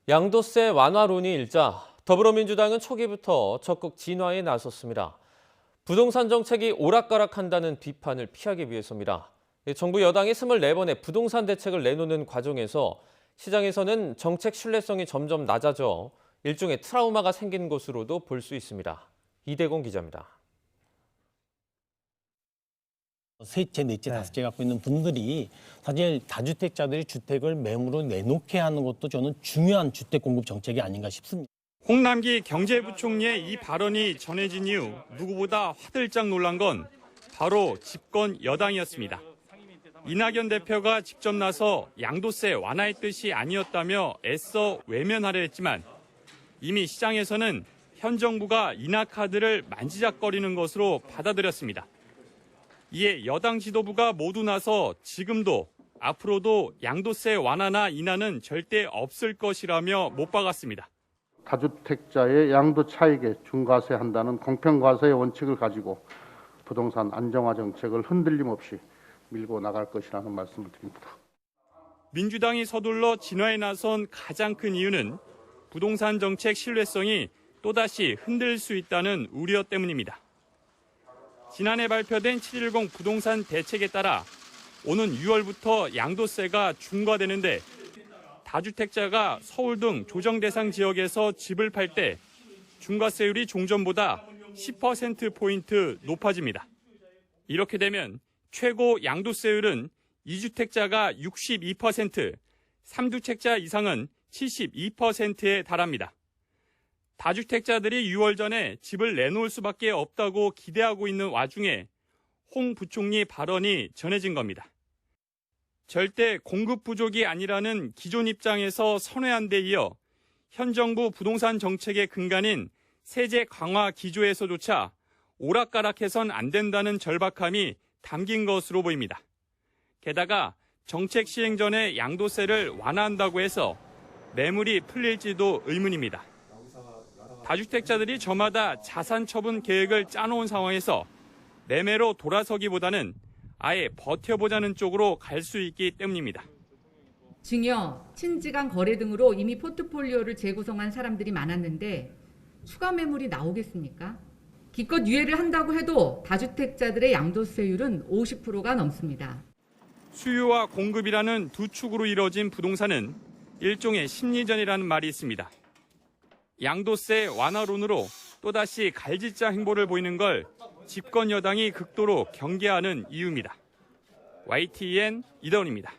양도세 완화론이 일자 더불어민주당은 초기부터 적극 진화에 나섰습니다. 부동산 정책이 오락가락한다는 비판을 피하기 위해서입니다. 정부 여당이 24번의 부동산 대책을 내놓는 과정에서 시장에서는 정책 신뢰성이 점점 낮아져 일종의 트라우마가 생긴 것으로도 볼 수 있습니다. 이대공 기자입니다. 셋째, 넷째, 다섯째 갖고 있는 분들이 사실 다주택자들이 주택을 매물로 내놓게 하는 것도 저는 중요한 주택 공급 정책이 아닌가 싶습니다. 홍남기 경제부총리의 이 발언이 전해진 이후 누구보다 화들짝 놀란 건 바로 집권 여당이었습니다. 이낙연 대표가 직접 나서 양도세 완화의 뜻이 아니었다며 애써 외면하려 했지만 이미 시장에서는 현 정부가 인하카드를 만지작거리는 것으로 받아들였습니다. 이에 여당 지도부가 모두 나서 지금도 앞으로도 양도세 완화나 인하는 절대 없을 것이라며 못 박았습니다. 다주택자의 양도 차익에 중과세한다는 공평과세의 원칙을 가지고 부동산 안정화 정책을 흔들림 없이 밀고 나갈 것이라는 말씀을 드립니다. 민주당이 서둘러 진화에 나선 가장 큰 이유는 부동산 정책 신뢰성이 또다시 흔들릴 수 있다는 우려 때문입니다. 지난해 발표된 7.10 부동산 대책에 따라 오는 6월부터 양도세가 중과되는데 다주택자가 서울 등 조정 대상 지역에서 집을 팔 때 중과세율이 종전보다 10%포인트 높아집니다. 이렇게 되면 최고 양도세율은 2주택자가 62%, 3주택자 이상은 72%에 달합니다. 다주택자들이 6월 전에 집을 내놓을 수밖에 없다고 기대하고 있는 와중에 홍 부총리 발언이 전해진 겁니다. 절대 공급 부족이 아니라는 기존 입장에서 선회한 데 이어 현 정부 부동산 정책의 근간인 세제 강화 기조에서조차 오락가락해선 안 된다는 절박함이 담긴 것으로 보입니다. 게다가 정책 시행 전에 양도세를 완화한다고 해서 매물이 풀릴지도 의문입니다. 다주택자들이 저마다 자산 처분 계획을 짜놓은 상황에서 매매로 돌아서기보다는 아예 버텨보자는 쪽으로 갈 수 있기 때문입니다. 증여, 친지간 거래 등으로 이미 포트폴리오를 재구성한 사람들이 많았는데 추가 매물이 나오겠습니까? 기껏 유예를 한다고 해도 다주택자들의 양도세율은 50%가 넘습니다. 수요와 공급이라는 두 축으로 이뤄진 부동산은 일종의 심리전이라는 말이 있습니다. 양도세 완화론으로 또다시 갈짓자 행보를 보이는 걸 집권 여당이 극도로 경계하는 이유입니다. YTN 이다운입니다.